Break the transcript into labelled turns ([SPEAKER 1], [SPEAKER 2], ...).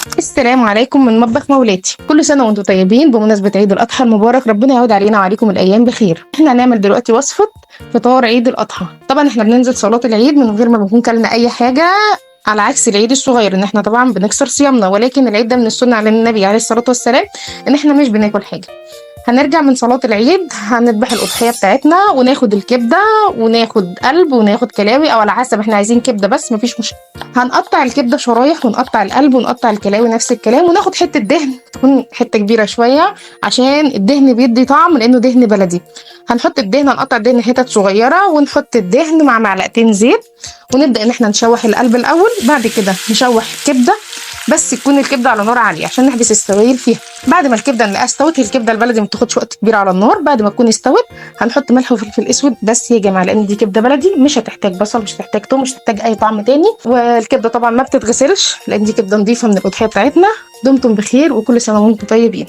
[SPEAKER 1] السلام عليكم من مطبخ مولاتي. كل سنة وانتم طيبين بمناسبة عيد الأضحى المبارك. ربنا يعود علينا وعليكم الأيام بخير. احنا هنعمل دلوقتي وصفة فطار عيد الأضحى. طبعا احنا بننزل صلاة العيد من غير ما بنكون كلنا أي حاجة، على عكس العيد الصغير ان احنا طبعا بنكسر صيامنا، ولكن العيد ده من السنة على النبي عليه الصلاة والسلام ان احنا مش بناكل حاجة. هنرجع من صلاة العيد هنذبح الأضحية بتاعتنا وناخد الكبدة وناخد قلب وناخد كلاوي، أو على حسب احنا عايزين كبدة بس مفيش مشكلة. هنقطع الكبدة شرايح ونقطع القلب ونقطع الكلاوي نفس الكلام، وناخد حتة دهن تكون حتة كبيرة شوية عشان الدهن بيدي طعم لأنه دهن بلدي. هنحط الدهن، هنقطع الدهن حتت صغيرة ونحط الدهن مع معلقتين زيت، ونبدأ إن احنا نشوح القلب الأول، بعد كده نشوح الكبدة بس تكون الكبده على نار عاليه عشان نحبس السوائل فيها. بعد ما الكبده نلاقيها استوت، الكبده البلدي ما بتاخدش وقت كبير على النار، بعد ما تكون استوت هنحط ملح وفلفل اسود بس يا جماعه، لان دي كبده بلدي مش هتحتاج بصل، مش هتحتاج توم، مش هتحتاج اي طعم تاني. والكبده طبعا ما بتتغسلش لان دي كبده نظيفه من الاضحيه بتاعتنا. دمتم بخير وكل سنه وانتم طيبين.